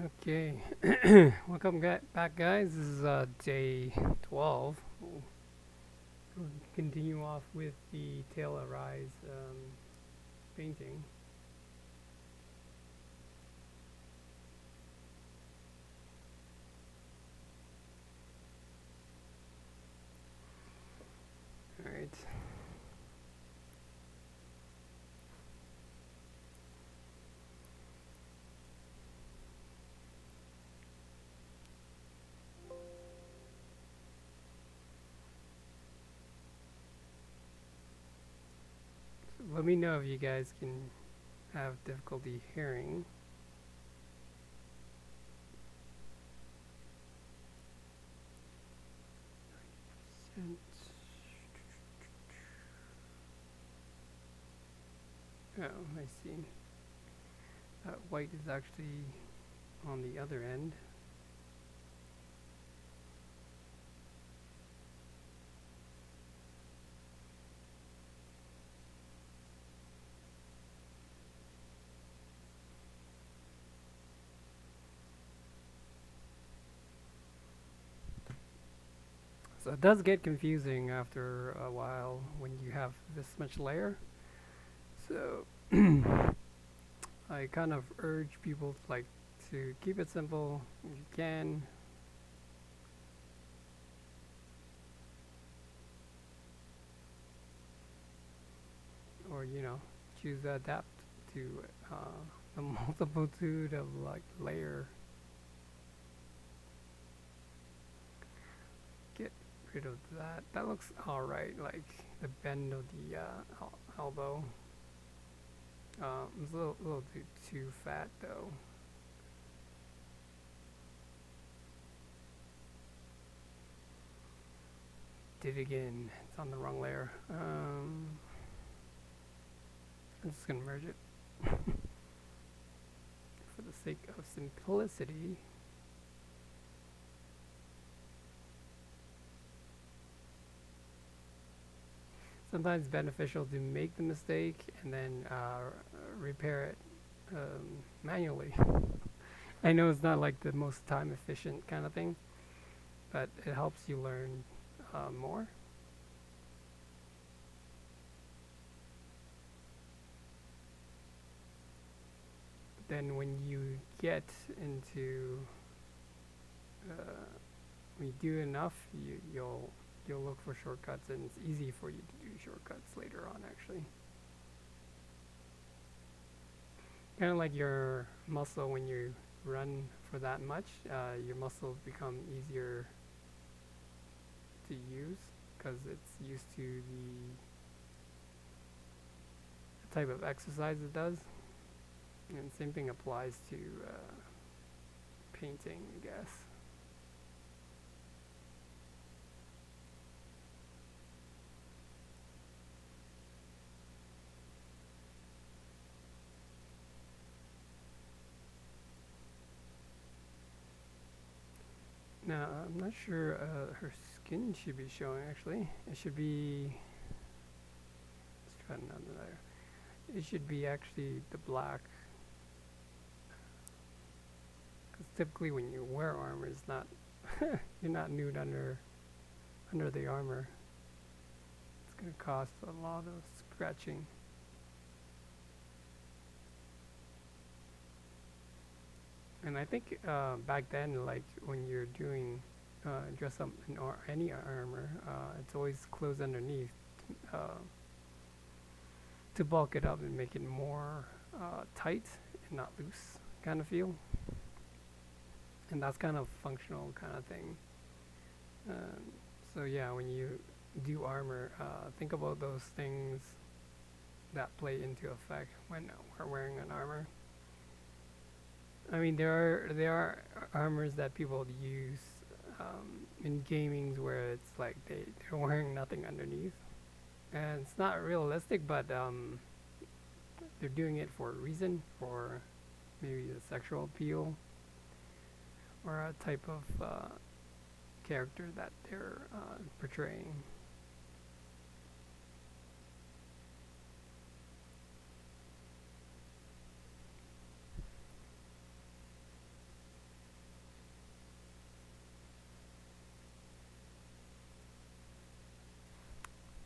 Okay, welcome back, guys. This is day 12. We'll continue off with the Tail Arise painting. Alright. So let me know if you guys can have difficulty hearing. Oh, I see. That white is actually on the other end. So it does get confusing after a while when you have this much layer. So I kind of urge people to keep it simple if you can. Or choose to adapt to the multitude of layer. Get rid of that. That looks alright, like the bend of the elbow. It's a little too fat though. Did it again. It's on the wrong layer. I'm just gonna merge it for the sake of simplicity. Sometimes beneficial to make the mistake and then repair it manually. I know it's not like the most time efficient kind of thing, but it helps you learn more. But then when you get into when you do enough, you'll look for shortcuts, and it's easy for you to do shortcuts later on. Actually, kind of like your muscle when you run for that much, your muscles become easier to use because it's used to the type of exercise it does. And same thing applies to painting, I guess. Now, I'm not sure her skin should be showing actually. It should be, let's try another layer. It should be actually the black. Because typically when you wear armor, it's not, you're not nude under the armor. It's going to cost a lot of scratching. And I think back then, like when you're doing dress up in any armor, it's always closed underneath to bulk it up and make it more tight and not loose kind of feel. And that's kind of functional kind of thing. So yeah, when you do armor, think about those things that play into effect when we're wearing an armor. I mean, there are armors that people use in gamings where it's like they're wearing nothing underneath, and it's not realistic, but they're doing it for a reason, for maybe a sexual appeal or a type of character that they're portraying.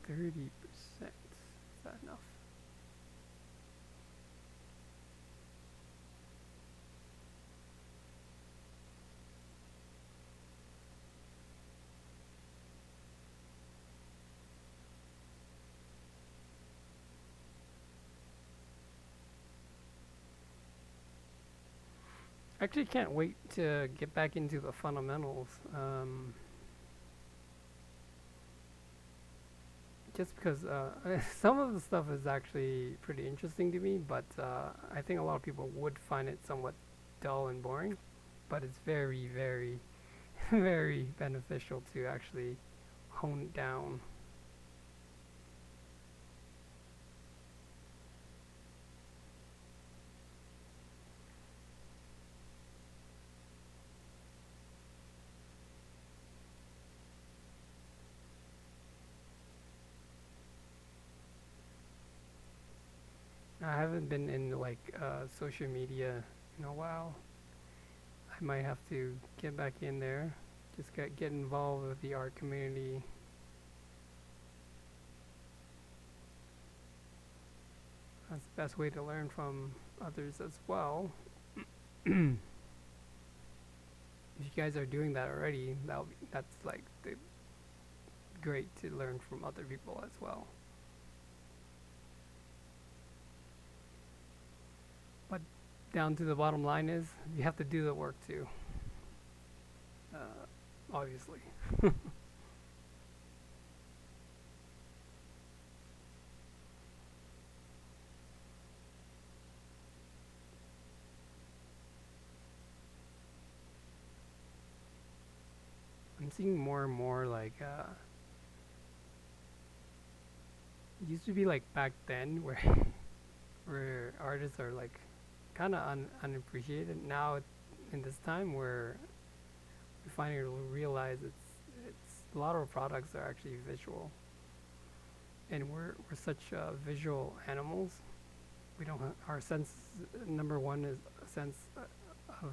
30%. Is that enough? Actually, can't wait to get back into the fundamentals. Just because some of the stuff is actually pretty interesting to me, but I think a lot of people would find it somewhat dull and boring. But it's very, very, very beneficial to actually hone it down. I haven't been in like social media in a while. I might have to get back in there. Just get involved with the art community. That's the best way to learn from others as well. If you guys are doing that already, that's like great to learn from other people as well. But down to the bottom line is you have to do the work too. Obviously. I'm seeing more and more like it used to be like back then where where artists are like kind of unappreciated. Now in this time where we finally realize it's a lot of our products are actually visual, and we're such visual animals. We don't our sense number one is a sense of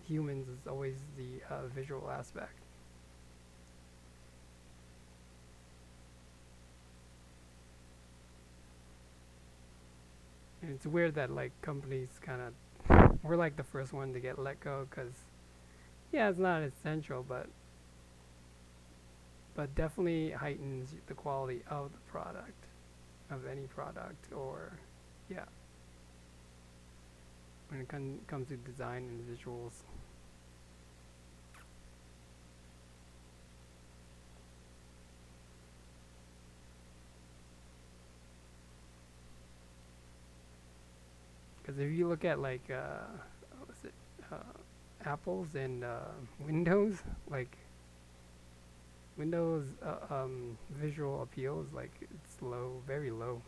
humans is always the visual aspect. And it's weird that like companies kind of we're like the first one to get let go because yeah, it's not essential, but definitely heightens the quality of the product, of any product, or yeah, when it comes to design and visuals. Because if you look at like what's it, Apples and Windows, like Windows visual appeal is like it's low, very low.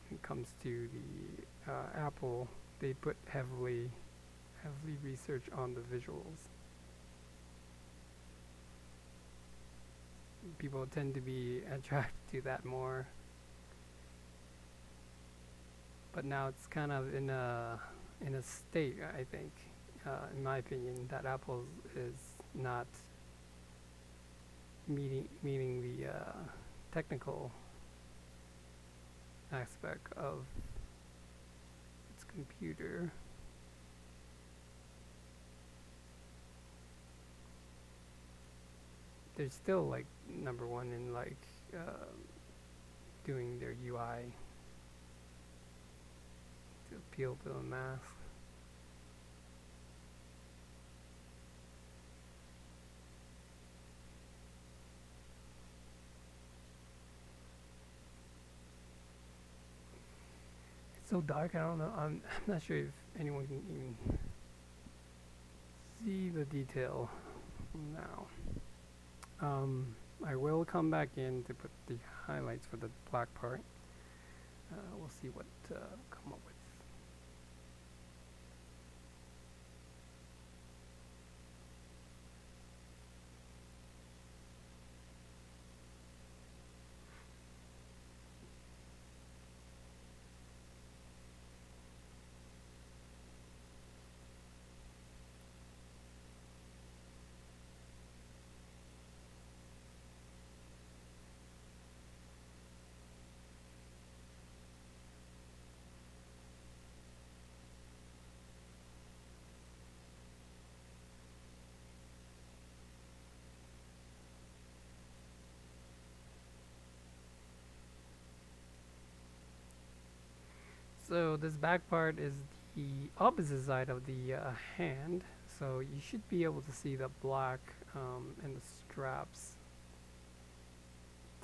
When it comes to the Apple, they put heavily research on the visuals. People tend to be attracted to that more, but now it's kind of in a state, I think, in my opinion, that Apple is not meeting the technical aspect of its computer. They're still like number one in like doing their UI to appeal to the mass. It's so dark. I don't know. I'm not sure if anyone can even see the detail now. I will come back in to put the highlights for the black part. We'll see what come up with. So this back part is the opposite side of the hand. So you should be able to see the black in the straps.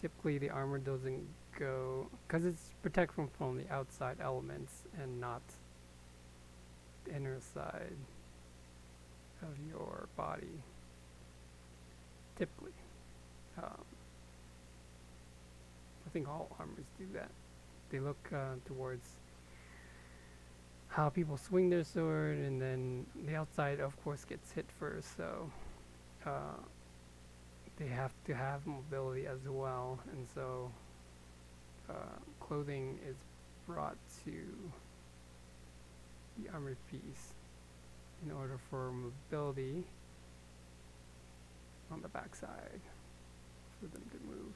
Typically the armor doesn't go, because it's protected from the outside elements and not the inner side of your body. Typically. Um, I think all armors do that. They look towards how people swing their sword, and then the outside, of course, gets hit first. So uh, they have to have mobility as well, and so clothing is brought to the armored piece in order for mobility on the backside for them to move.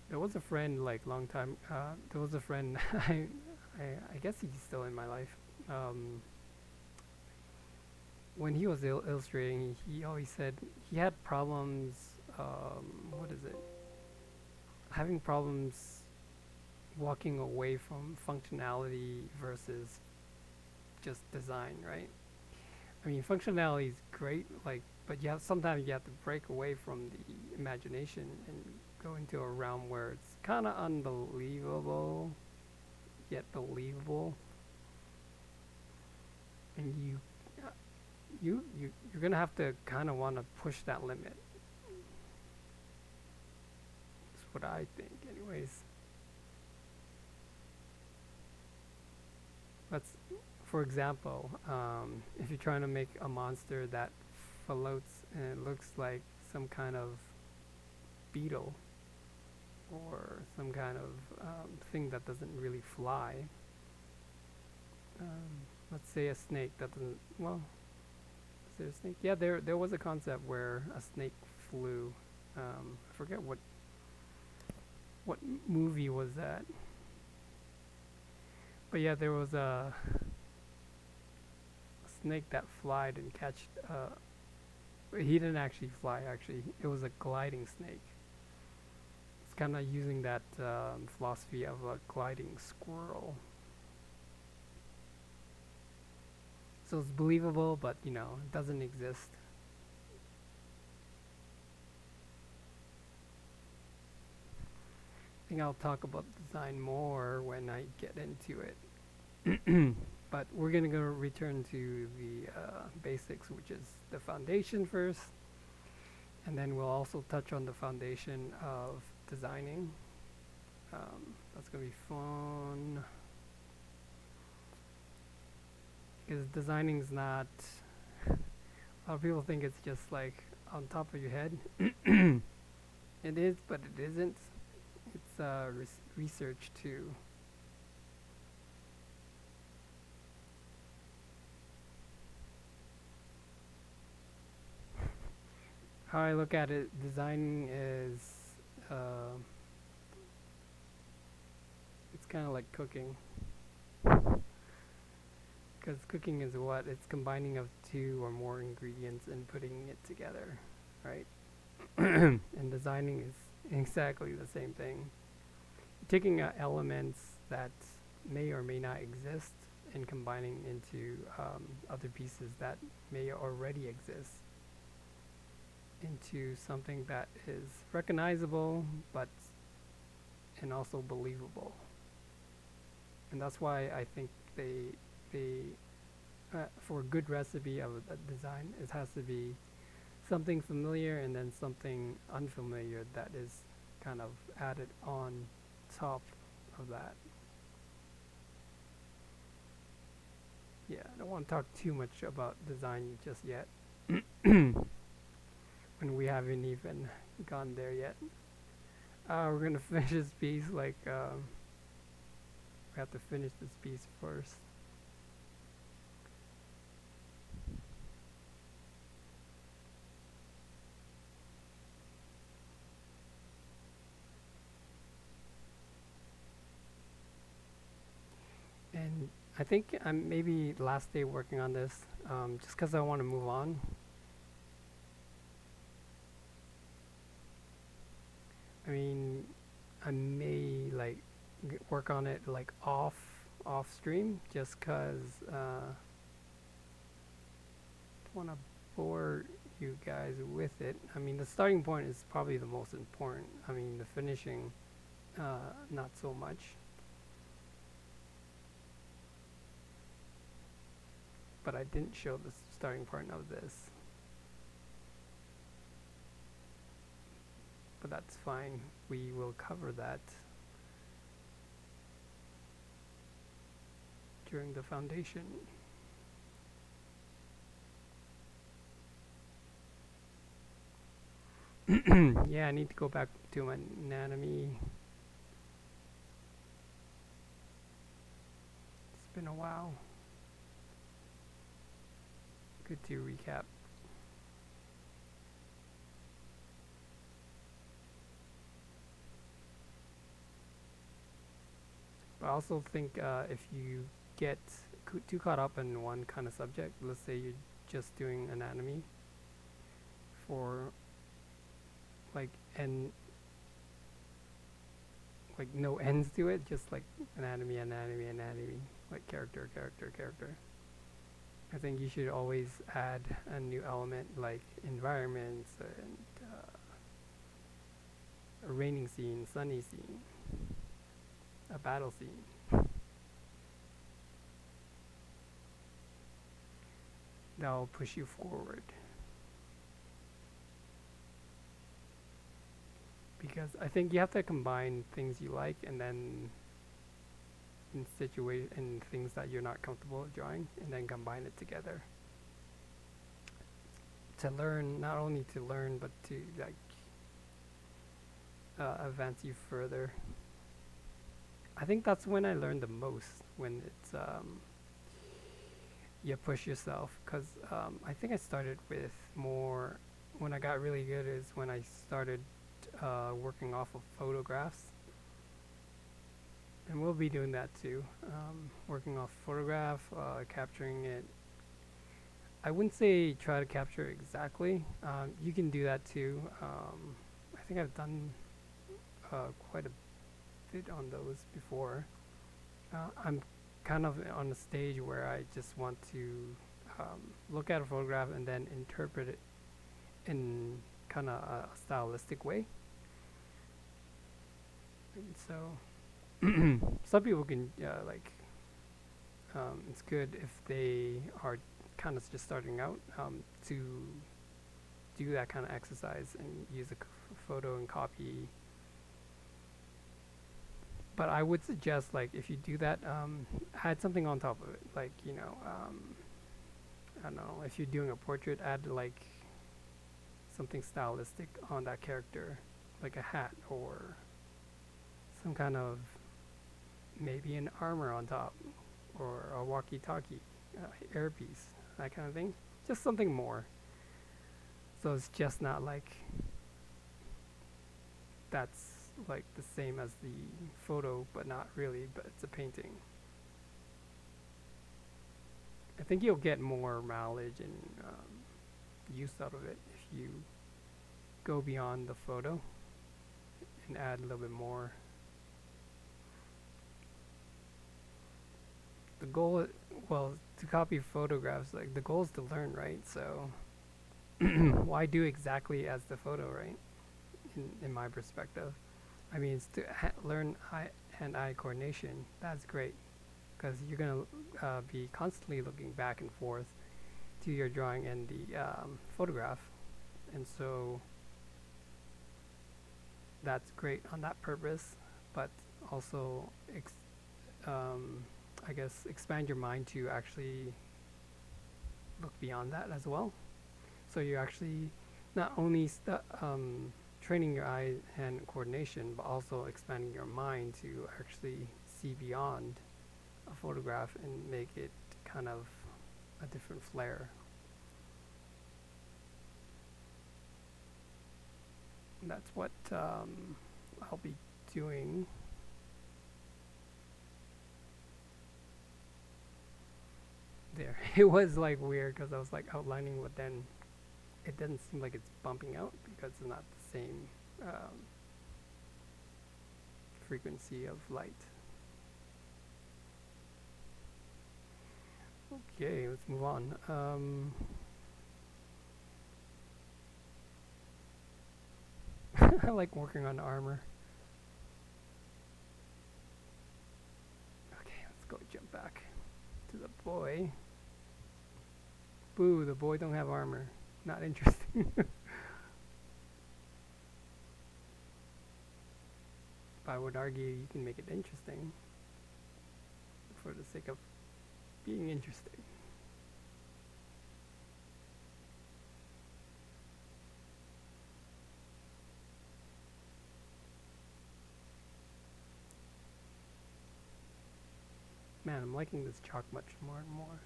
There was a friend like long time. There was a friend. I guess he's still in my life. When he was illustrating, he always said he had problems. What is it? Having problems walking away from functionality versus just design, right? I mean, functionality is great, like, but sometimes you have to break away from the imagination and go into a realm where it's kind of unbelievable, yet believable, and you're gonna have to kind of want to push that limit. That's what I think, anyways. Let's, for example, if you're trying to make a monster that floats and it looks like some kind of beetle or some kind of thing that doesn't really fly. Let's say a snake that doesn't. Well, is there a snake? Yeah, there was a concept where a snake flew. I forget what movie was that. But yeah, there was a snake that flied and catched. He didn't actually fly. Actually, it was a gliding snake. It's kind of using that philosophy of a gliding squirrel. So it's believable, but it doesn't exist. I think I'll talk about design more when I get into it. But we're gonna go return to the basics, which is the foundation first, and then we'll also touch on the foundation of designing. That's gonna be fun because designing is not. A lot of people think it's just like on top of your head. It is, but it isn't. It's research too. How I look at it, designing is it's kind of like cooking, because cooking is what? It's combining of two or more ingredients and putting it together, right? And designing is exactly the same thing. Taking elements that may or may not exist and combining into other pieces that may already exist into something that is recognizable but and also believable. And that's why I think they for a good recipe of a design, it has to be something familiar and then something unfamiliar that is kind of added on top of that. Yeah, I don't want to talk too much about design just yet. When we haven't even gone there yet. We're gonna finish this piece like we have to finish this piece first. And I think I'm maybe last day working on this, just because I want to move on. I mean, I may like work on it like off stream, just cause don't want to bore you guys with it. I mean, the starting point is probably the most important. I mean, the finishing, not so much. But I didn't show the starting point of this. But that's fine. We will cover that during the foundation. Yeah, I need to go back to my anatomy. It's been a while. Good to recap. But I also think if you get too caught up in one kind of subject, let's say you're just doing anatomy for like and like no ends to it, just like anatomy, anatomy, anatomy, like character, character, character. I think you should always add a new element like environments and a raining scene, sunny scene, a battle scene. That'll push you forward. Because I think you have to combine things you like and then in things that you're not comfortable drawing, and then combine it together to learn, not only to learn but to like advance you further. I think that's when I learned the most, when it's you push yourself, because I think I started with more, when I got really good is when I started working off of photographs, and we'll be doing that too, working off photograph, capturing it. I wouldn't say try to capture it exactly. You can do that too. I think I've done quite a bit on those before. I'm kind of on a stage where I just want to look at a photograph and then interpret it in kind of a stylistic way. And so some people can it's good if they are kind of just starting out to do that kind of exercise and use a photo and copy. But I would suggest, like, if you do that, add something on top of it. Like, I don't know, if you're doing a portrait, add like something stylistic on that character, like a hat or some kind of, maybe an armor on top, or a walkie-talkie, earpiece, that kind of thing. Just something more. So it's just not like that's like the same as the photo, but not really, but it's a painting. I think you'll get more mileage and use out of it if you go beyond the photo and add a little bit more. The goal, well, to copy photographs, like the goal is to learn, right? So why do exactly as the photo, right? In my perspective, I mean, it's to learn hand-eye coordination. That's great, because you're gonna be constantly looking back and forth to your drawing and the photograph, and so that's great on that purpose. But also, I guess, expand your mind to actually look beyond that as well. So you're actually not only training your eye hand coordination, but also expanding your mind to actually see beyond a photograph and make it kind of a different flair. And that's what I'll be doing. There, it was like weird because I was like outlining, but then it doesn't seem like it's bumping out because it's not the same frequency of light. Okay, let's move on. I like working on armor. Okay, let's go jump back to the boy. Boo, the boy don't have armor. Not interesting. I would argue you can make it interesting for the sake of being interesting. Man, I'm liking this chalk much more and more.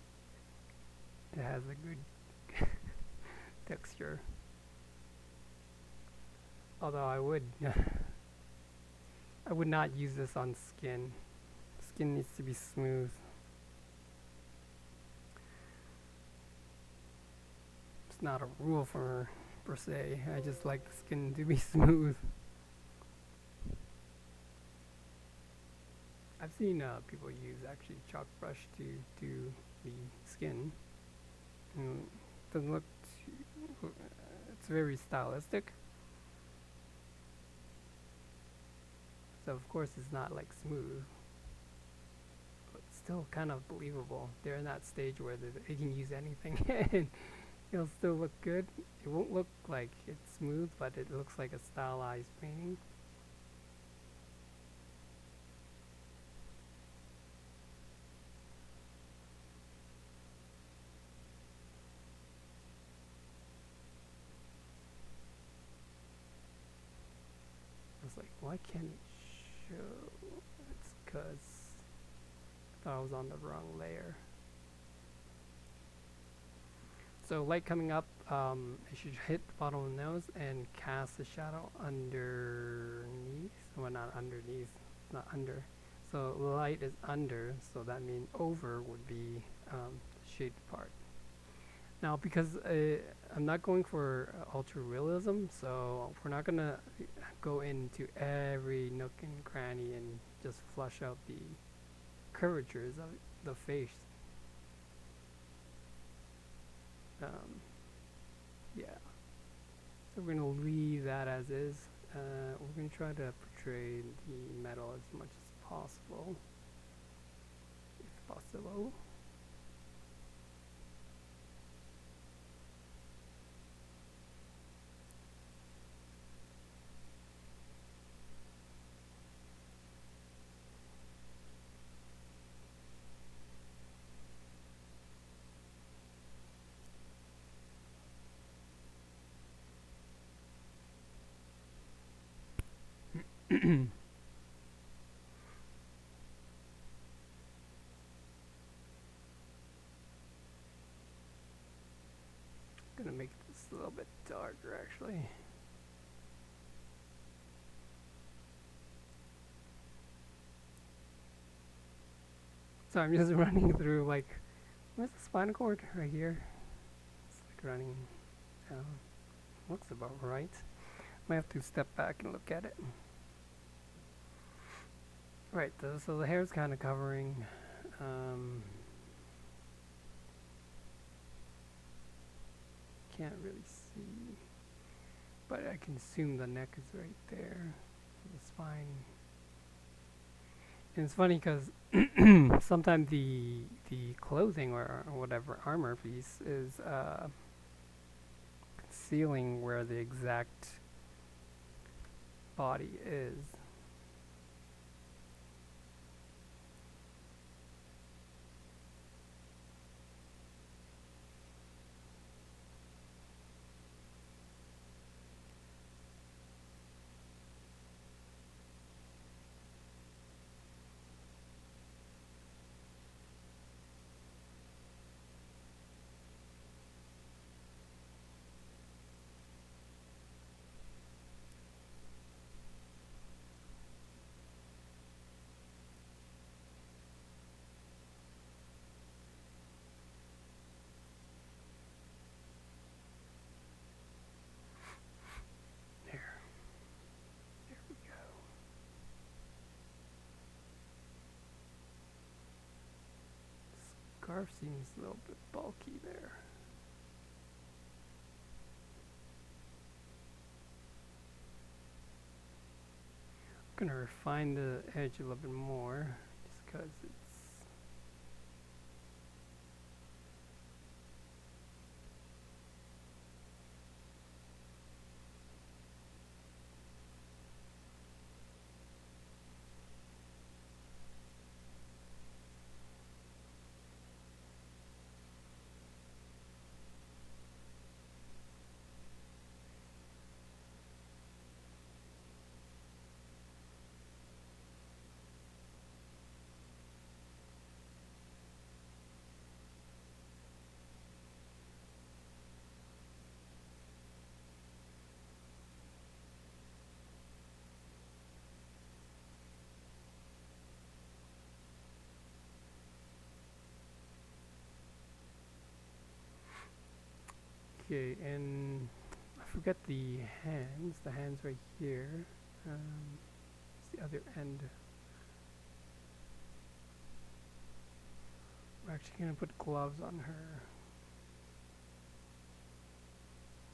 It has a good texture. Although I would not use this on skin. Skin needs to be smooth. It's not a rule for per se. I just like the skin to be smooth. I've seen people use actually chalk brush to do the skin. Doesn't look too, it's very stylistic. So of course it's not like smooth, but still kind of believable. They're in that stage where they can use anything and it'll still look good. It won't look like it's smooth, but it looks like a stylized painting. I was like, why can't it show? It's because I thought I was on the wrong layer. So light coming up, it should hit the bottom of the nose and cast a shadow underneath. Well, not underneath, it's not under. So light is under, so that means over would be the shaded part. Now, because I'm not going for ultra realism, so we're not gonna go into every nook and cranny and just flush out the curvatures of the face. Yeah, so we're gonna leave that as is. We're gonna try to portray the metal as much as possible, if possible. Gonna make this a little bit darker actually. So I'm just running through like, where's the spinal cord? Right here. It's like running down. Looks about right. Might have to step back and look at it. Right, so the hair's kind of covering. Can't really see, but I can assume the neck is right there, the spine. And it's funny because sometimes the clothing or whatever armor piece is concealing where the exact body is. scarf seems a little bit bulky there. I'm gonna refine the edge a little bit more, just because it's okay. And I forget the hands. The hands right here. It's the other end. We're actually gonna put gloves on her.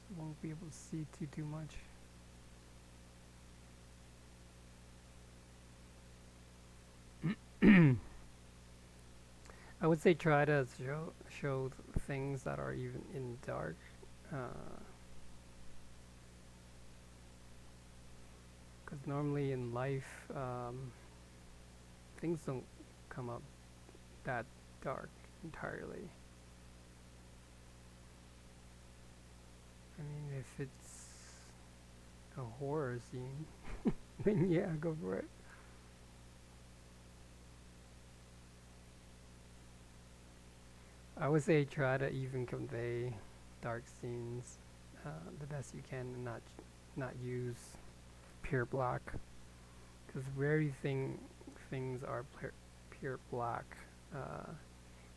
So won't be able to see too much. I would say try to show things that are even in dark. Because normally in life, things don't come up that dark entirely. I mean, if it's a horror scene, then yeah, go for it. I would say try to even convey dark scenes the best you can, and not use pure black, because rarely things are pure black. Uh,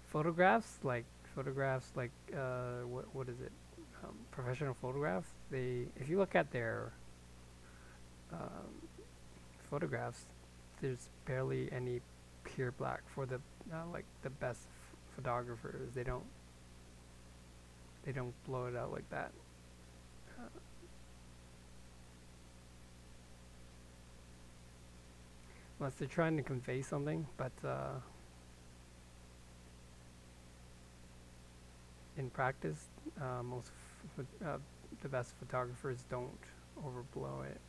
photographs like what is it? Professional photographs. They if you look at their um, photographs, there's barely any pure black for the like the best photographers. They don't blow it out like that. Uh, Unless they're trying to convey something, but in practice, the best photographers don't overblow it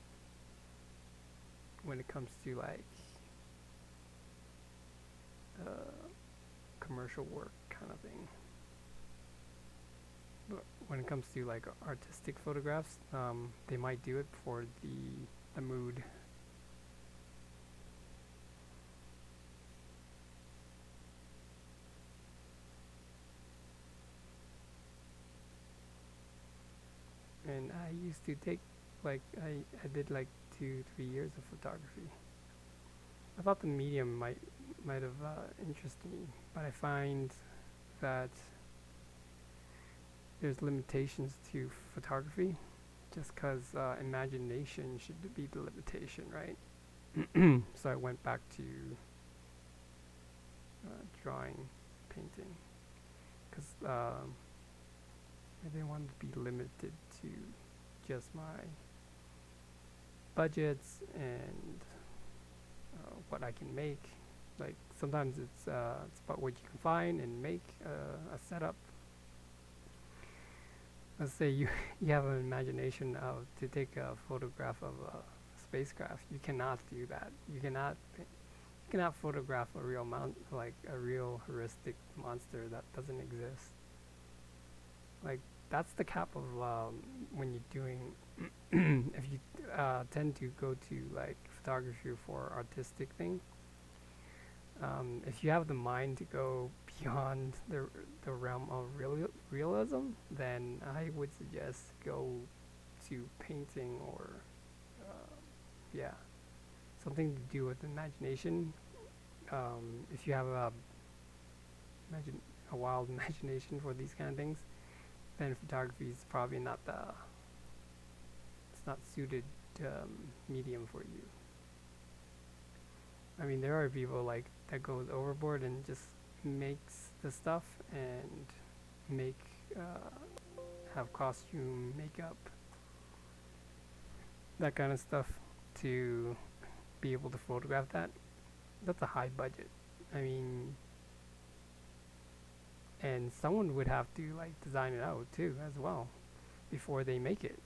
when it comes to like uh, commercial work kind of thing. But when it comes to like artistic photographs, they might do it for the mood. And I used to take I did like 2 3 years of photography. I thought the medium might have interested me, but I find that there's limitations to photography, just because imagination should be the limitation, right? So I went back to drawing, painting, because I didn't want to be limited to just my budgets and what I can make. Like sometimes it's about what you can find and make a setup. Let's say you you have an imagination of to take a photograph of a spacecraft. You cannot do that. You cannot photograph a real like a real heuristic monster that doesn't exist. Like that's the cap of when you're doing if you tend to go to like photography for artistic thing. If you have the mind to go beyond the realm of realism, then I would suggest go to painting or yeah, something to do with imagination. If you have imagine a wild imagination for these kind of things, then photography is probably not the it's not suited medium for you. I mean, there are people like that goes overboard and just makes the stuff and make have costume, makeup, that kind of stuff to be able to photograph that. That's a high budget. I mean, and someone would have to like design it out too as well before they make it.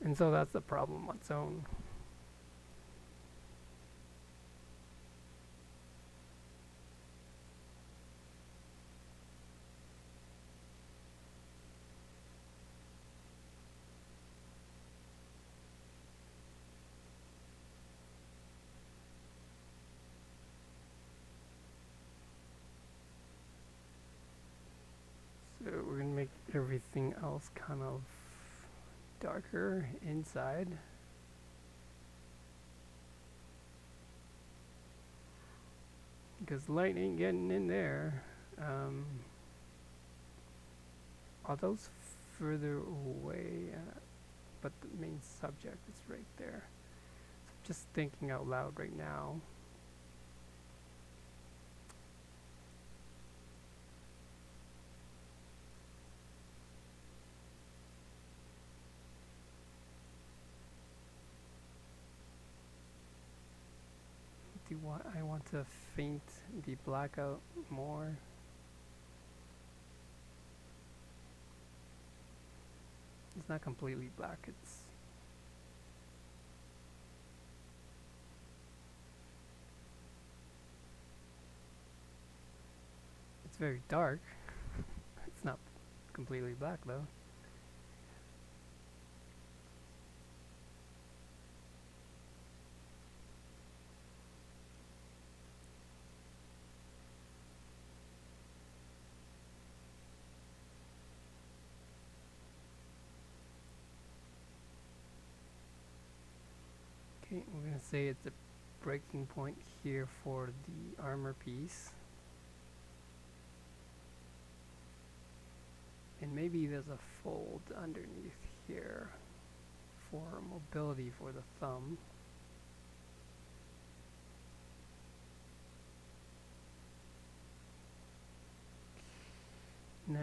And so that's the problem on its own. So we're gonna make everything else kind of darker inside. Because light ain't getting in there. Are those further away? But the main subject is right there. So just thinking out loud right now. I want to faint the black out more. It's not completely black, it's very dark. It's not completely black though. Okay, we're gonna say it's a breaking point here for the armor piece. And maybe there's a fold underneath here for mobility for the thumb. Now,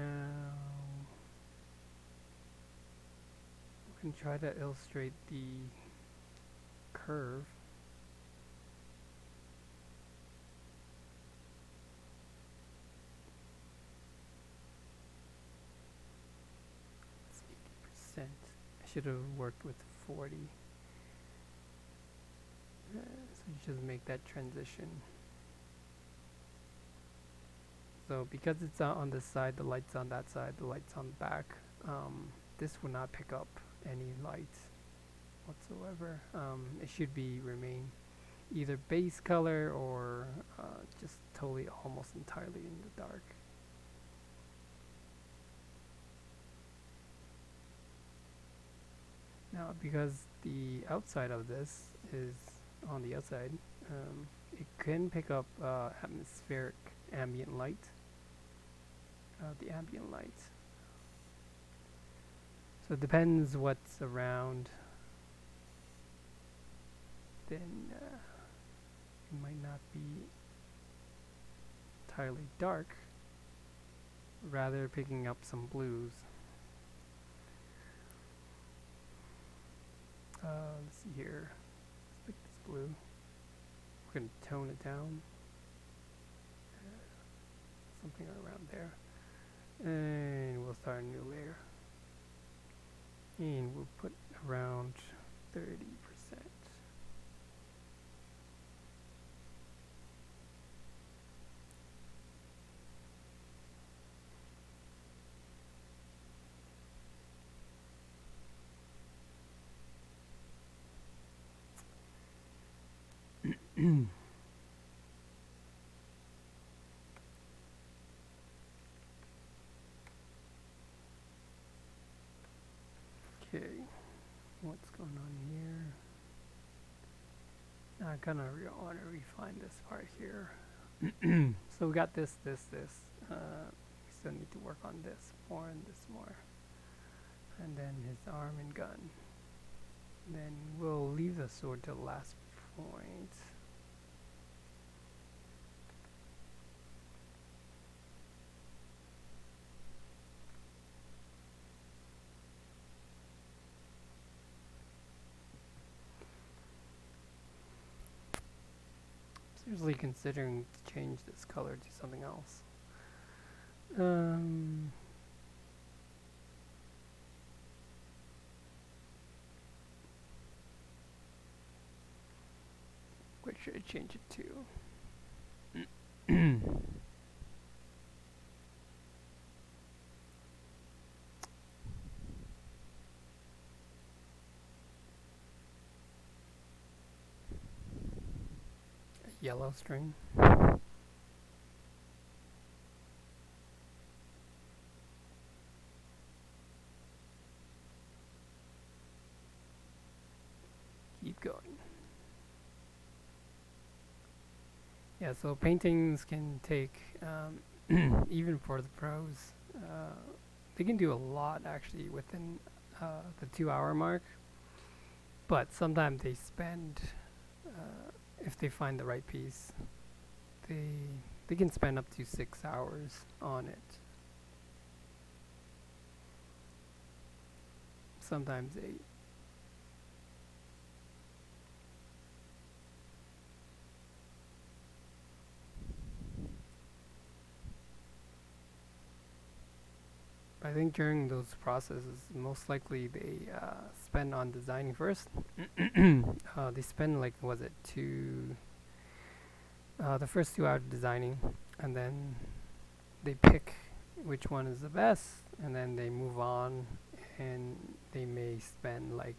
we can try to illustrate the curve. It's 80%. I should have worked with 40. So just make that transition. So because it's on this side, the light's on that side, the light's on the back, this will not pick up any light whatsoever. It should remain either base color or just totally almost entirely in the dark. Now because the outside of this is on the outside, it can pick up atmospheric ambient light. The ambient light. So it depends what's around. Then it might not be entirely dark, rather picking up some blues. Let's see here. Let's pick this blue. We're going to tone it down. Something around there. And we'll start a new layer. And we'll put around 30%. Okay, what's going on here? I kind of want to refine this part here. So we got this. We still need to work on this more and this more. And then his arm and gun. Then we'll leave the sword to the last point. seriously considering to change this color to something else. What should I change it to? A yellow string. Keep going. Yeah, so paintings can take, even for the pros, they can do a lot actually within the 2 hour mark. But sometimes they spend, if they find the right piece, they they can spend up to 6 hours on it. Sometimes 8. I think during those processes, most likely they spend on designing first. They spend like, was it the first 2 hours designing, and then they pick which one is the best, and then they move on, and they may spend like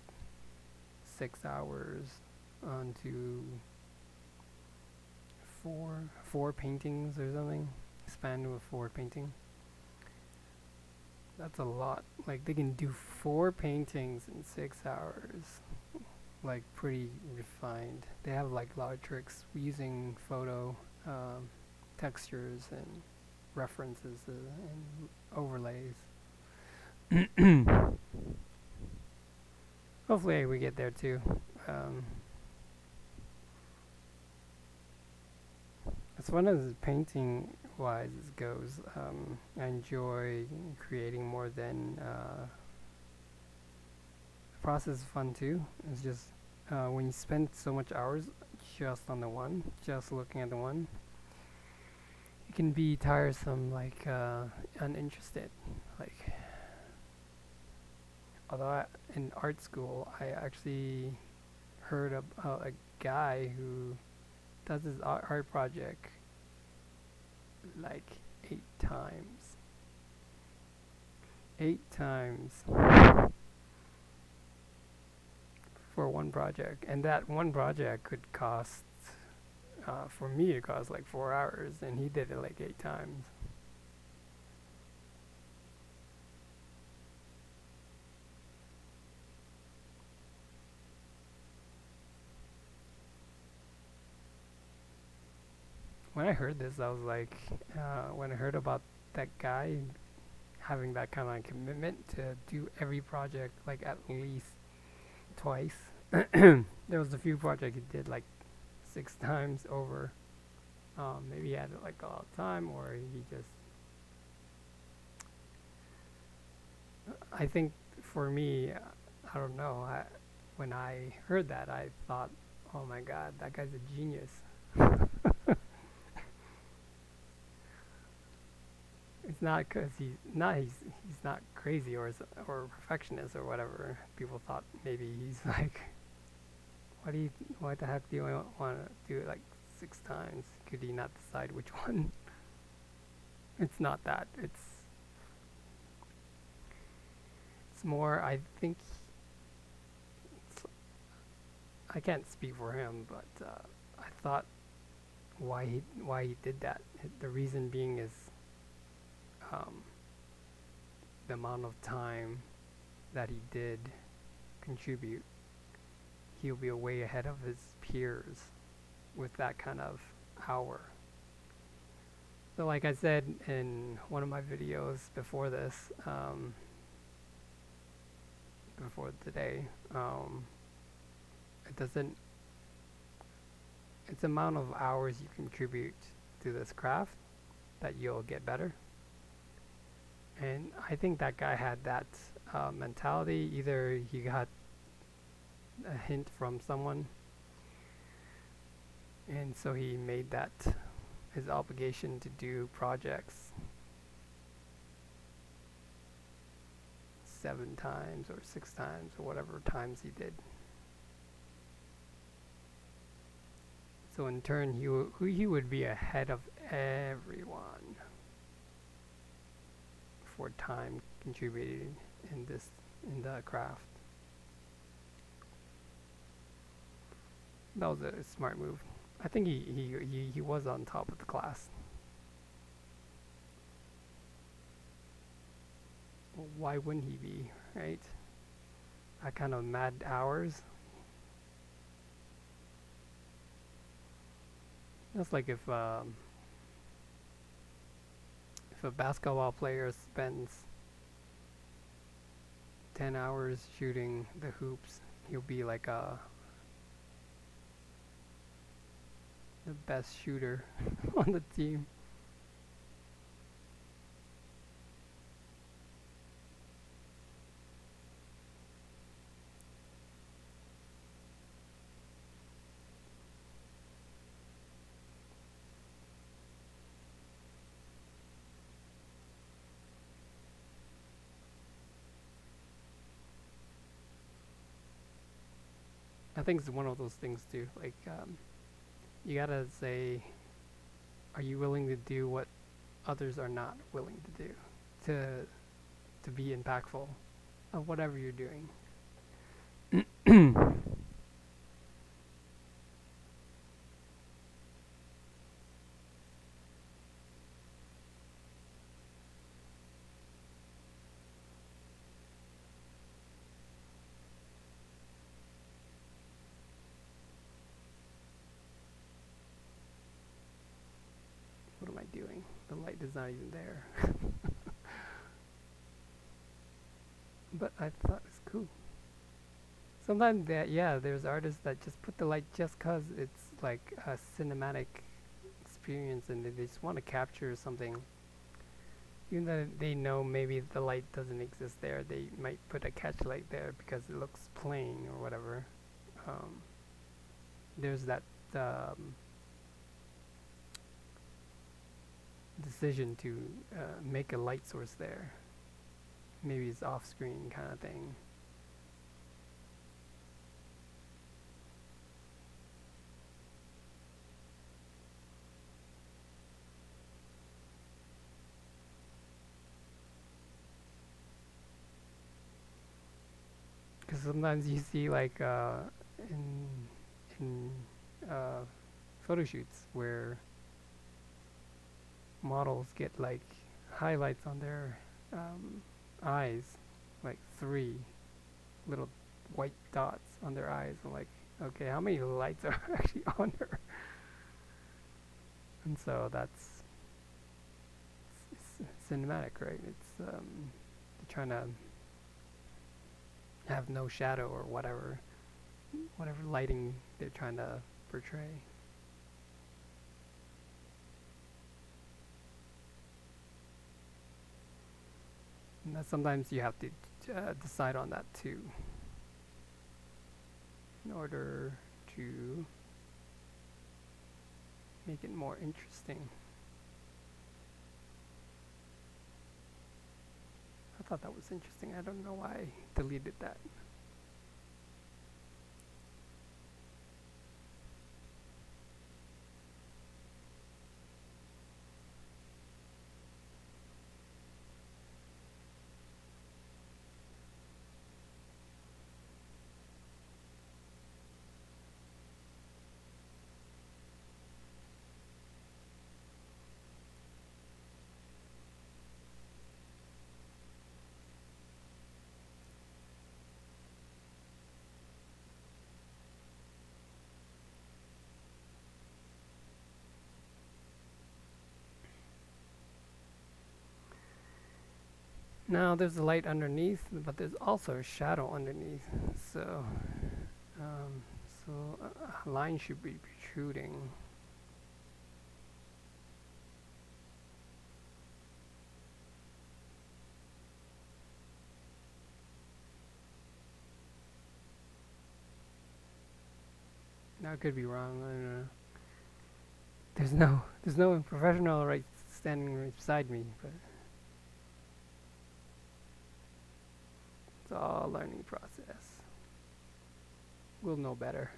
6 hours onto four paintings or something. Span with 4 painting. That's a lot. Like they can do 4 paintings in 6 hours. Like pretty refined. They have like a lot of tricks using photo textures and references and overlays. Hopefully we get there too. As far as painting wise goes, I enjoy creating more than the process is fun too. It's just when you spend so much hours just on the one, just looking at the one, it can be tiresome, like uninterested. Like, although in art school, I actually heard about a guy who does his art project like 8 times. 8 times for one project, and that one project could cost, for me, it cost like 4 hours, and he did it like 8 times. When I heard this, I was like, when I heard about that guy having that kind of commitment to do every project like at least twice. There was a few projects he did like 6 times over. Maybe he had it like all the time, or he just. I think for me, I don't know. When I heard that, I thought, "Oh my God, that guy's a genius." It's not because he's not crazy or perfectionist or whatever. People thought maybe he's like, why the heck do you want to do it like 6 times? Could he not decide which one? It's not that. It's more. I think I can't speak for him, but I thought why he did that. The reason being is um, the amount of time that he did contribute. He'll be way ahead of his peers with that kind of hour. So like I said in one of my videos before this, before today, it doesn't, it's the amount of hours you contribute to this craft that you'll get better. And I think that guy had that mentality. Either he got a hint from someone, And so he made that his obligation to do projects 7 times or 6 times or whatever times he did. So in turn, he would be ahead of everyone for time contributed in the craft. That was a smart move. I think he was on top of the class. Well, why wouldn't he be, right? That kind of mad hours. That's like if a basketball player spends 10 hours shooting the hoops, he'll be like the best shooter on the team. I think it's one of those things too. Like, you gotta say, are you willing to do what others are not willing to do to to be impactful of whatever you're doing? What am I doing? The light is not even there. But I thought it was cool. Sometimes there's artists that just put the light just 'cause it's like a cinematic experience and they just want to capture something. Even though they know maybe the light doesn't exist there, they might put a catch light there because it looks plain or whatever. Um, there's that um, decision to make a light source there. Maybe it's off screen kind of thing. Because sometimes you see like in in uh, photo shoots where models get like highlights on their eyes, like 3 little white dots on their eyes. I'm like, okay, how many lights are actually on her? And so it's cinematic, right? It's trying to have no shadow or whatever lighting they're trying to portray. And that sometimes you have to decide on that too, in order to make it more interesting. I thought that was interesting. I don't know why I deleted that. Now there's a light underneath, but there's also a shadow underneath. So, um, a line should be protruding. Now I could be wrong. I don't know. there's no professional right standing right beside me, but it's all a learning process. We'll know better.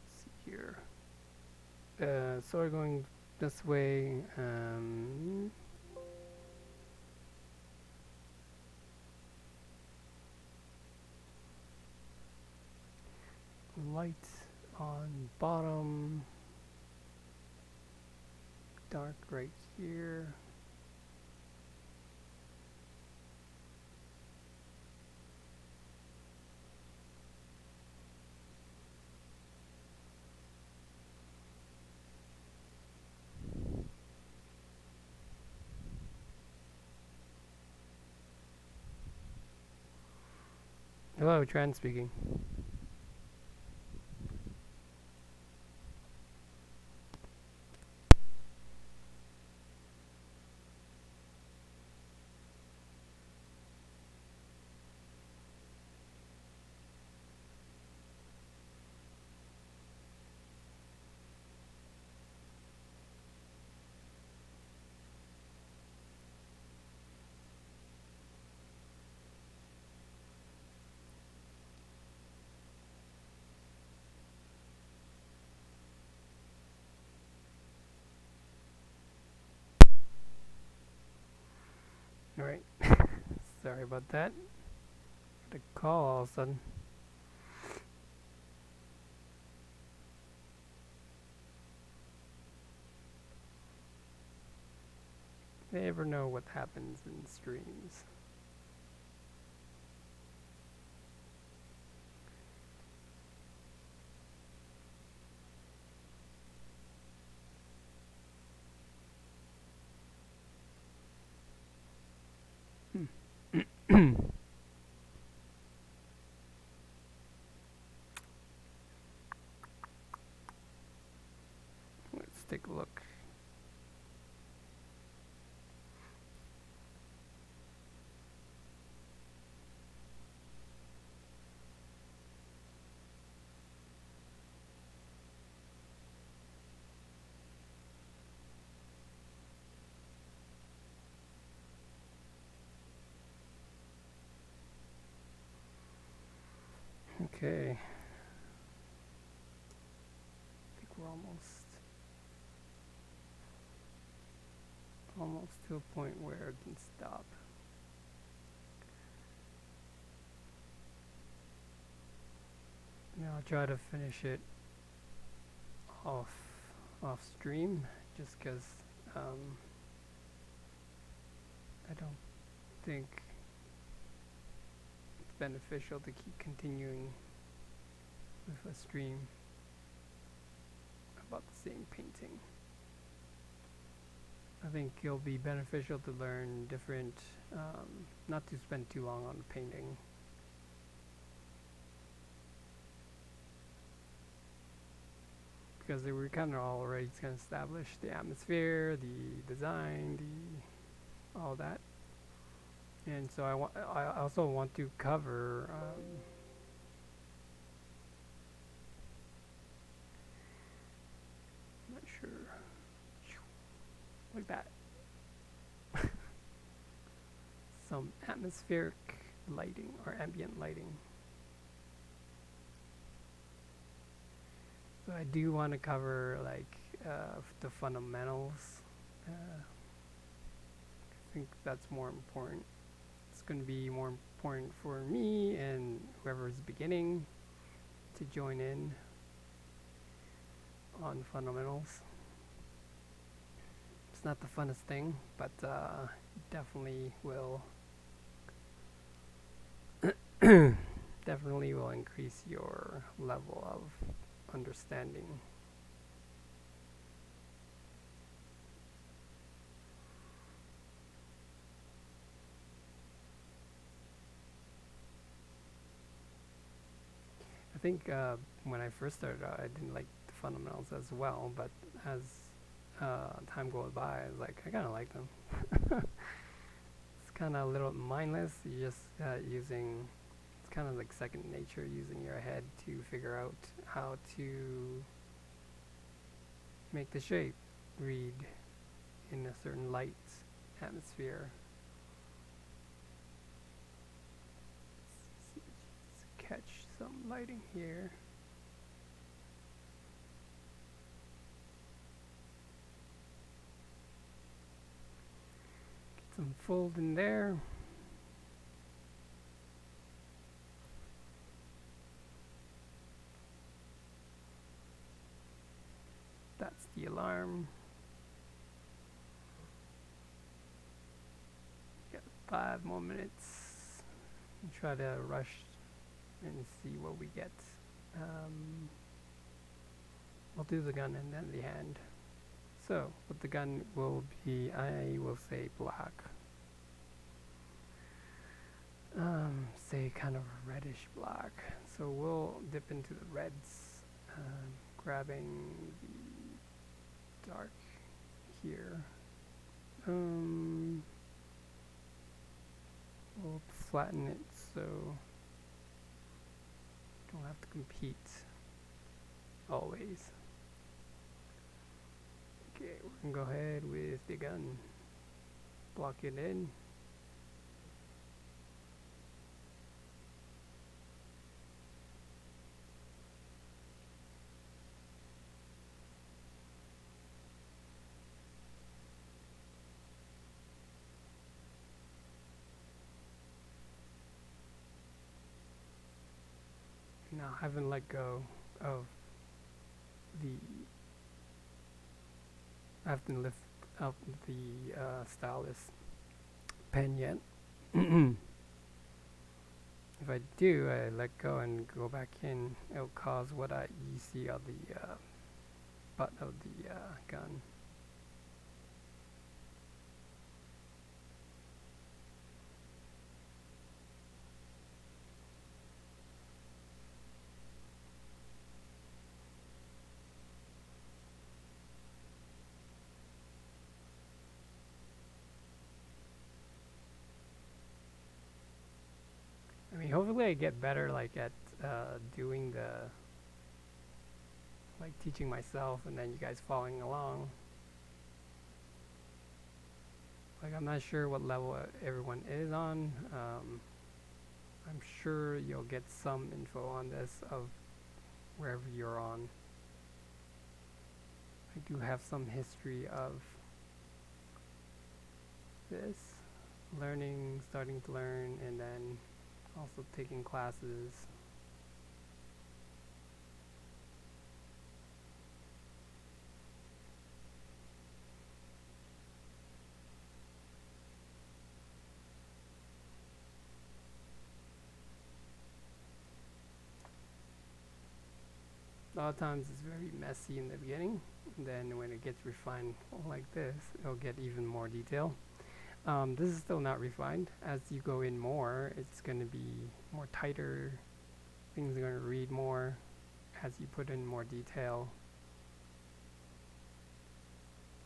Let's see here. So we're going this way. Light on bottom, dark right here. Hello, Trent speaking. Alright, sorry about that. Got a call all of a sudden. They ever know what happens in streams? Let's take a look. Okay. I think we're almost to a point where it can stop. Now I'll try to finish it off stream, just because I don't think it's beneficial to keep continuing with a stream about the same painting. I think it'll be beneficial to learn different, not to spend too long on painting. Because we kind of already kind of established the atmosphere, the design, all that. And so I also want to cover I'm not sure, like that. Some atmospheric lighting or ambient lighting. So I do want to cover like the fundamentals. I think that's more important. It's going to be more important for me and whoever's beginning to join in on fundamentals. It's not the funnest thing, but definitely will definitely will increase your level of understanding. I think when I first started out, I didn't like the fundamentals as well, but as time goes by, I was like, I kind of like them. It's kind of a little mindless. You just using, it's kind of like second nature, using your head to figure out how to make the shape read in a certain light atmosphere. Let's catch some lighting here. Get some fold in there. That's the alarm. Got 5 more minutes. Try to rush and see what we get. We'll do the gun and then the hand. So, what the gun will be, I will say black. Say kind of reddish black. So we'll dip into the reds, grabbing the dark here. We'll flatten it so don't have to compete always. Okay, we're gonna go ahead with the gun. Block it in. Now I haven't let go of the, I haven't lift up the stylus pen yet. If I do, I let go and go back in, it'll cause what you see on the butt of the gun. I mean, hopefully I get better like at doing the, like teaching myself and then you guys following along. Like I'm not sure what level everyone is on. I'm sure you'll get some info on this of wherever you're on. I do have some history of this, learning, starting to learn, and then also taking classes. A lot of times it's very messy in the beginning, and then when it gets refined like this, it'll get even more detail. This is still not refined. As you go in more, it's going to be more tighter. Things are going to read more as you put in more detail.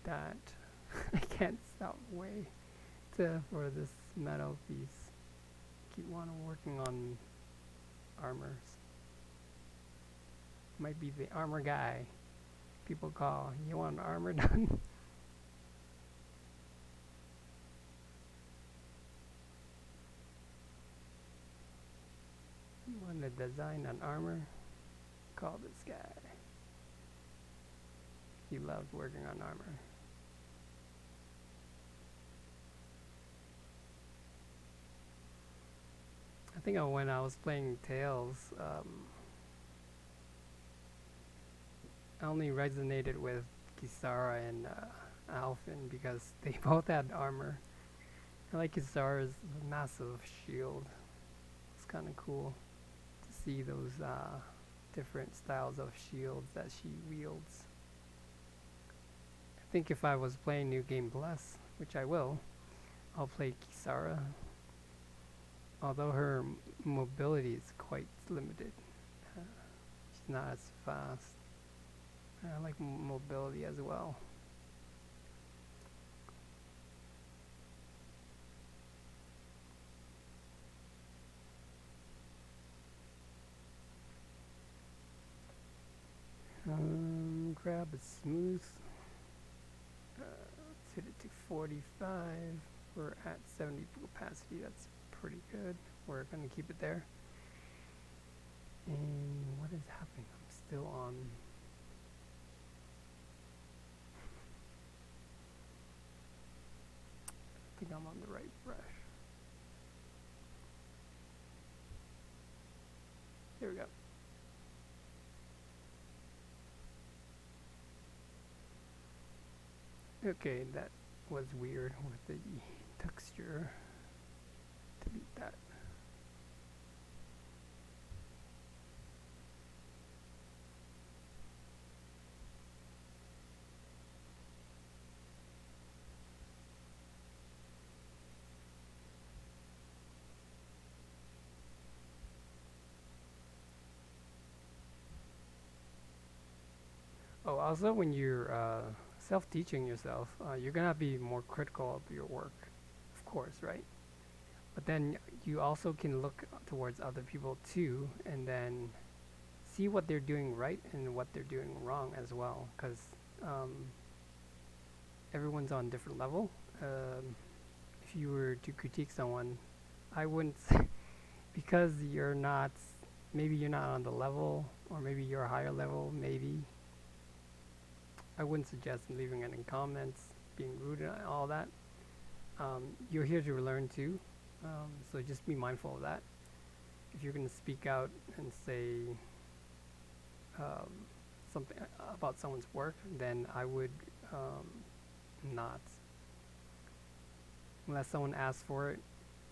That I can't stop wait for this metal piece. Keep working on armors. Might be the armor guy people call. You want armor done? You want to design an armor? Call this guy. He loves working on armor. I think when I was playing Tales, I only resonated with Kisara and Alphen because they both had armor. I like Kisara's massive shield. It's kind of cool to see those different styles of shields that she wields. I think if I was playing New Game Plus, which I will, I'll play Kisara. Although her mobility is quite limited. It's not as fast. I like mobility as well. Grab a smooth. Let's hit it to 45. We're at 70 opacity. That's pretty good. We're gonna keep it there. And what is happening? I'm still on. I think I'm on the right brush. There we go. Okay, that was weird with the texture. Delete that. Oh, also when you're self-teaching yourself, you're gonna be more critical of your work, of course, right? But then you also can look towards other people too, and then see what they're doing right and what they're doing wrong as well, because everyone's on different level. If you were to critique someone, I wouldn't because you're not, maybe you're not on the level, or maybe you're a higher level, maybe. I wouldn't suggest leaving any comments, being rude and all that. You're here to learn too, so just be mindful of that. If you're going to speak out and say um, something about someone's work, then I would not. Unless someone asks for it,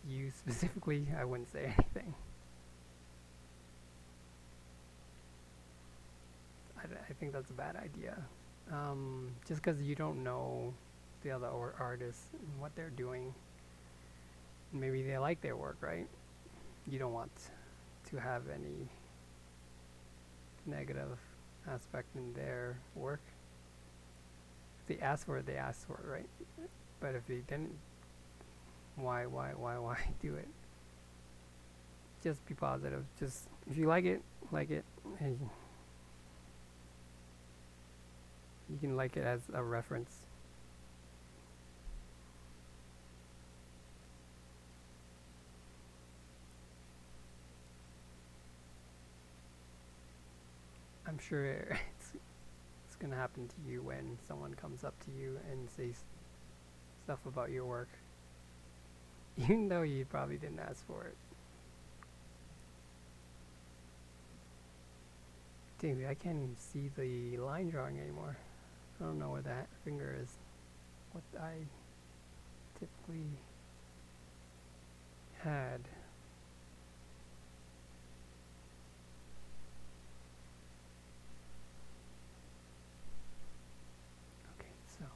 you specifically, I wouldn't say anything. I think that's a bad idea. Just because you don't know the other artists and what they're doing, maybe they like their work, right? You don't want to have any negative aspect in their work. If they ask for it, they ask for it, right? But if they didn't, why do it? Just be positive. Just if you like it, and you can like it as a reference. I'm sure it's gonna happen to you when someone comes up to you and says stuff about your work, even though you probably didn't ask for it. Dude, I can't even see the line drawing anymore. I don't know where that finger is. What I typically had. Okay, so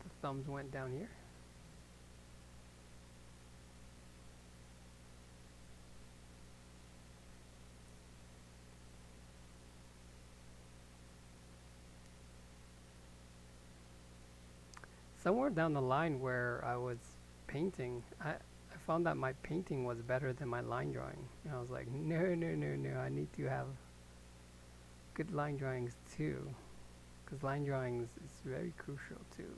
the thumbs went down here. Somewhere down the line where I was painting, I found that my painting was better than my line drawing. And I was like, no, I need to have good line drawings too. Because line drawings is very crucial too.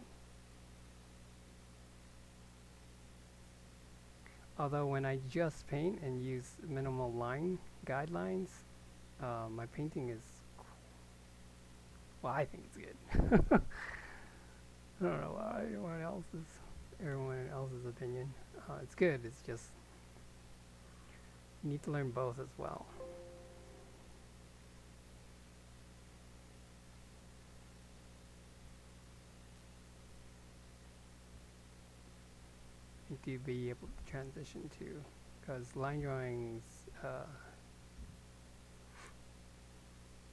Although when I just paint and use minimal line guidelines, my painting is, well, I think it's good. I don't know why everyone else's opinion. It's good. It's just you need to learn both as well. Need to be able to transition to, because line drawings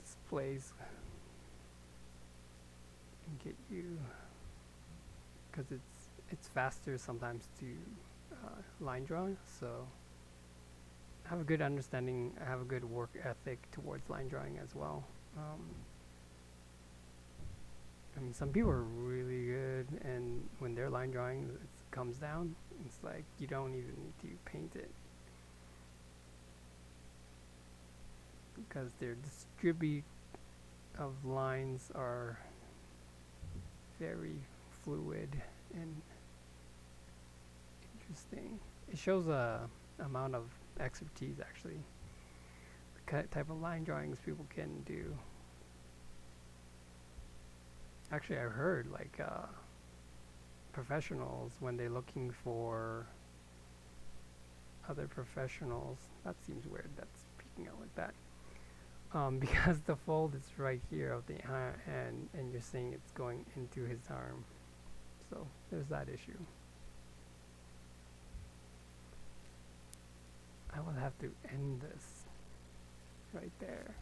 displays can get you, because it's faster sometimes to line draw, so have a good understanding, have a good work ethic towards line drawing as well. I mean, some people are really good, and when they're line drawing, it comes down. It's like you don't even need to paint it because their distribute of lines are very fluid and interesting. It shows a amount of expertise actually. The type of line drawings people can do. Actually, I've heard like professionals when they're looking for other professionals. That seems weird. That's peeking out like that. Because the fold is right here of the hand, and you're seeing it's going into his arm. So there's that issue. I will have to end this right there.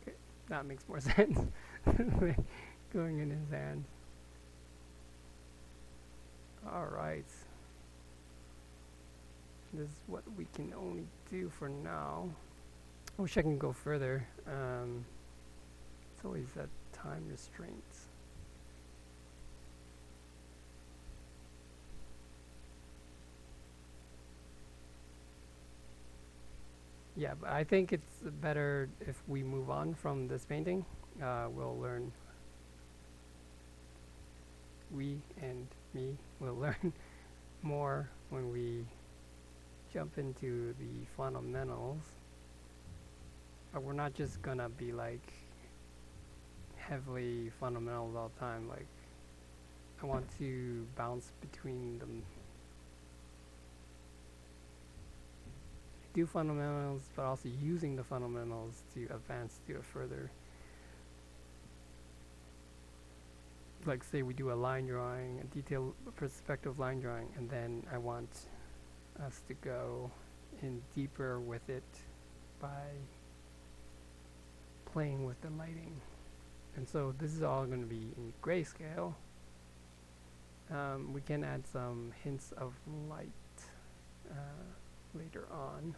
Okay, that makes more sense. Going in his hand. Alright. This is what we can only do for now. I wish I can go further. It's always that time restraints. Yeah, but I think it's better if we move on from this painting. We'll learn. We and me will learn more when we jump into the fundamentals. But we're not just gonna be like heavily fundamentals all the time. Like, I want to bounce between them. Do fundamentals, but also using the fundamentals to advance to a further. Like, say we do a line drawing, a detailed perspective line drawing, and then I want us to go in deeper with it by playing with the lighting. And so this is all going to be in grayscale. We can add some hints of light later on,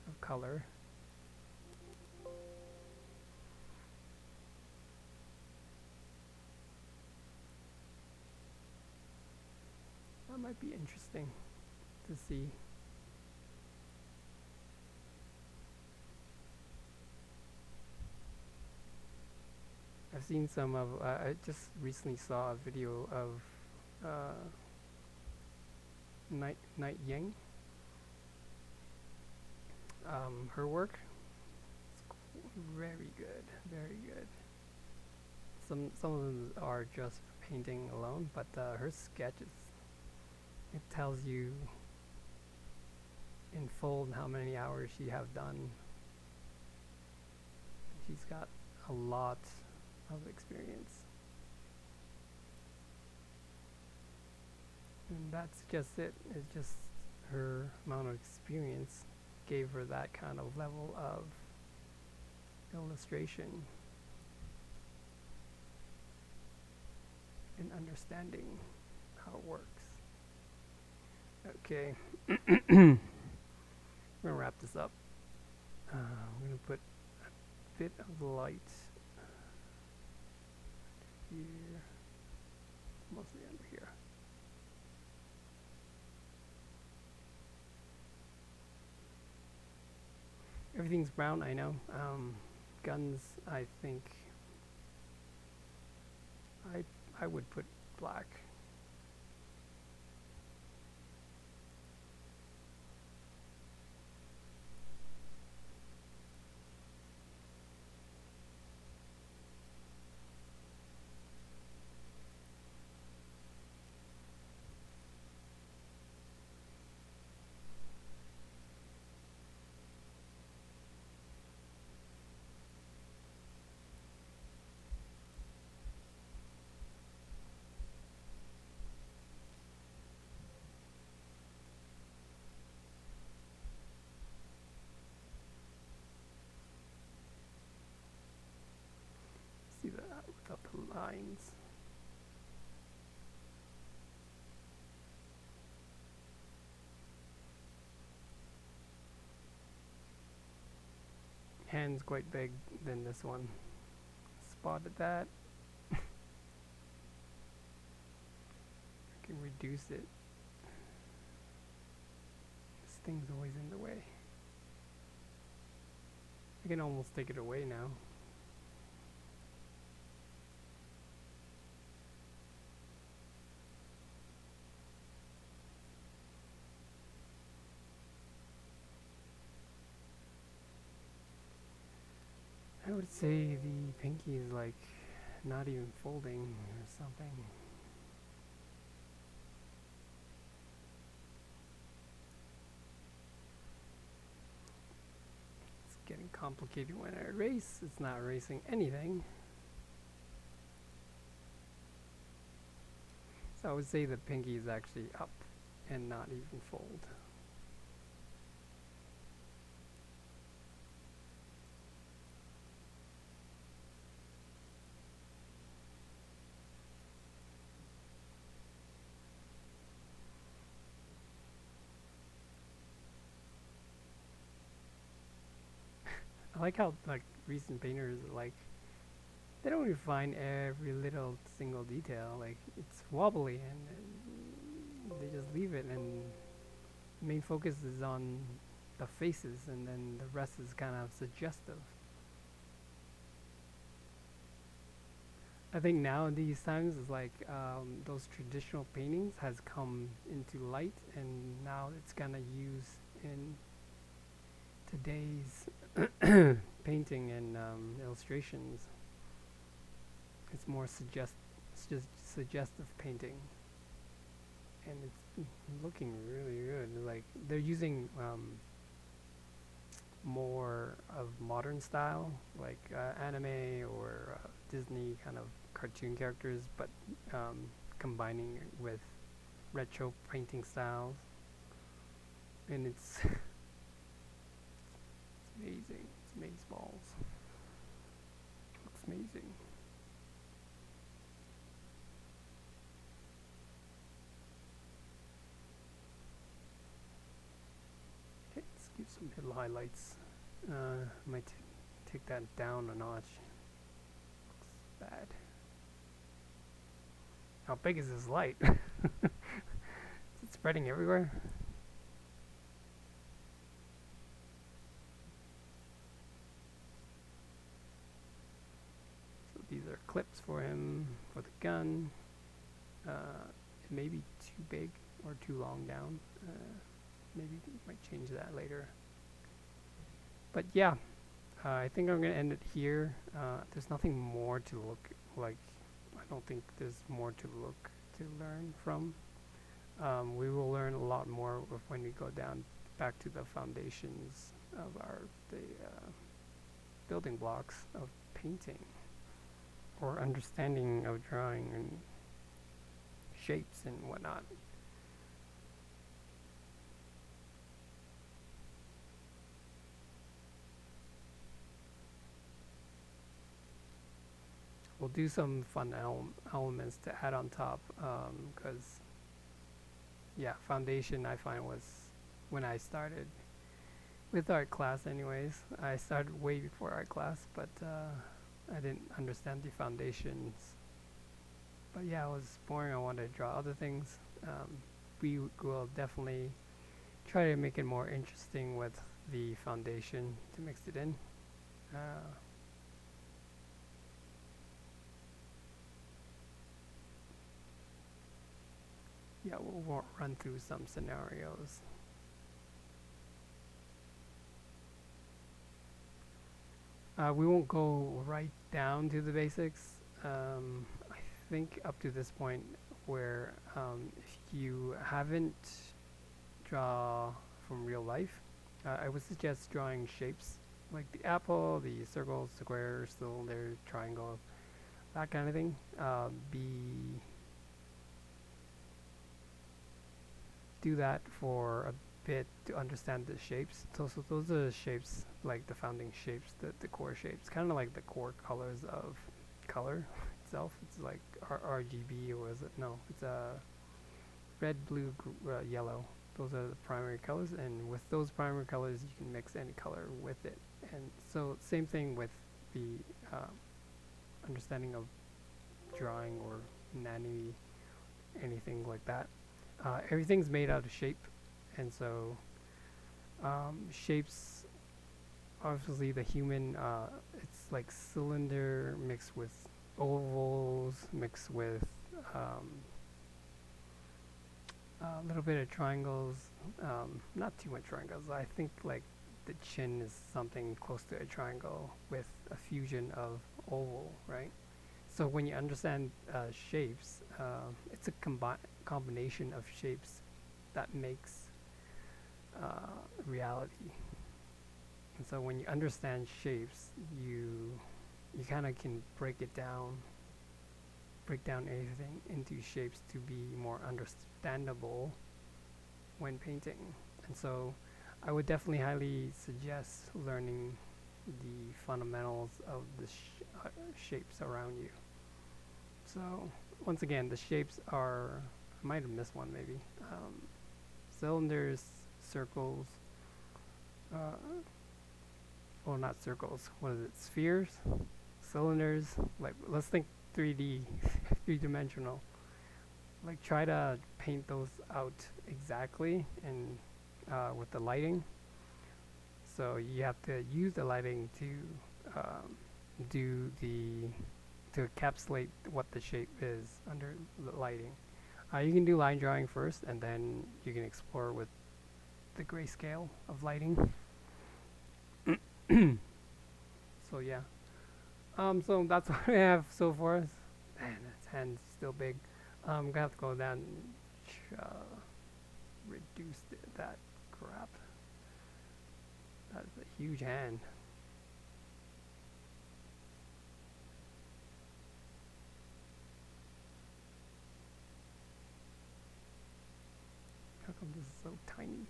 of color. That might be interesting to see. I've seen some of, I just recently saw a video of Night Yang. Her work, it's very good, very good. Some of them are just painting alone, but her sketches, it tells you in full how many hours she have done. She's got a lot of experience, and that's just it. It's just her amount of experience gave her that kind of level of illustration and understanding how it works. Okay, I'm gonna wrap this up. I'm gonna put a bit of light here, mostly under here. Everything's brown, I know. Guns, I think I would put black. out the lines. Hand's quite big than this one. Spotted that. I can reduce it. This thing's always in the way. I can almost take it away now. I would say the pinky is like not even folding or something. It's getting complicated when I erase. It's not erasing anything. So I would say the pinky is actually up and not even fold. I like how like recent painters like they don't refine every little single detail. Like it's wobbly and they just leave it, and the main focus is on the faces, and then the rest is kind of suggestive. I think now these times is like those traditional paintings has come into light, and now it's kind of used in today's painting and illustrations. It's more just suggestive painting, and it's looking really good. Like they're using more of modern style, like anime or Disney kind of cartoon characters, but combining it with retro painting styles, and it's amazing. It's maze balls. Looks amazing. Okay, let's give some little highlights. Might take that down a notch. Looks bad. How big is this light? Is it spreading everywhere? So these are clips for him for the gun. It may be too big or too long down. Maybe might change that later. But yeah, I think I'm gonna end it here. There's nothing more to look like. I don't think there's more to look to learn from. We will learn a lot more when we go down back to the foundations of the building blocks of painting or understanding of drawing and shapes and whatnot. We'll do some fun elements to add on top, because yeah, foundation I find was when I started with art class anyways. I started way before art class, but I didn't understand the foundations. But yeah, it was boring. I wanted to draw other things. We will definitely try to make it more interesting with the foundation to mix it in. Yeah, we'll run through some scenarios. We won't go right down to the basics. I think up to this point where if you haven't draw from real life, I would suggest drawing shapes like the apple, the circle, square, cylinder, triangle, that kind of thing. Do that for a bit to understand the shapes. So those are the shapes, like the founding shapes, the core shapes, kind of like the core colors of color. It's itself. It's like RGB, or is it? No, it's red, blue, yellow. Those are the primary colors, and with those primary colors, you can mix any color with it. And so, same thing with the understanding of drawing or anatomy, anything like that. Everything's made out of shape, and so shapes. Obviously, the human, it's like cylinder mixed with ovals, mixed with a little bit of triangles. Not too much triangles. I think like the chin is something close to a triangle with a fusion of oval, right? So when you understand shapes, it's a combination of shapes that makes reality. And so when you understand shapes, you kind of can break down anything into shapes to be more understandable when painting. And so I would definitely highly suggest learning the fundamentals of the shapes around you. So once again, the shapes are, I might have missed one maybe, cylinders, circles, uh, well, not circles, what is it, spheres, cylinders, like let's think 3D, three-dimensional. Like try to paint those out exactly and with the lighting. So you have to use the lighting to do the to encapsulate what the shape is under the lighting. You can do line drawing first, and then you can explore with the grayscale of lighting. So yeah. So that's what I have so far. Man, his hand's still big. I'm gonna have to go down and reduce that crap. That's a huge hand. How come this is so tiny?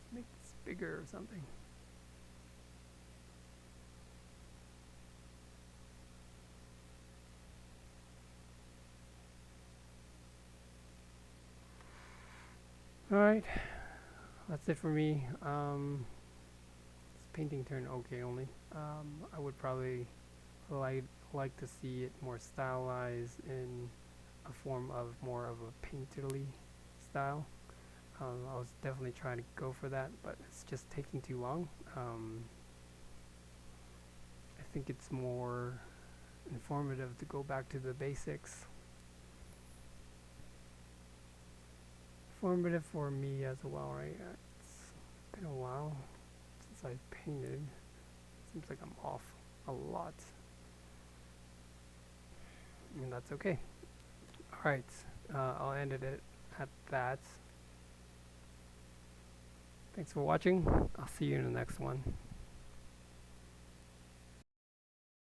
Let's make this bigger or something. Alright, that's it for me. This painting turned okay only. I would probably like to see it more stylized in a form of more of a painterly style. I was definitely trying to go for that, but it's just taking too long. I think it's more informative to go back to the basics. Formative for me as well, right? It's been a while since I painted. Seems like I'm off a lot. And that's okay. Alright, I'll end it at that. Thanks for watching. I'll see you in the next one.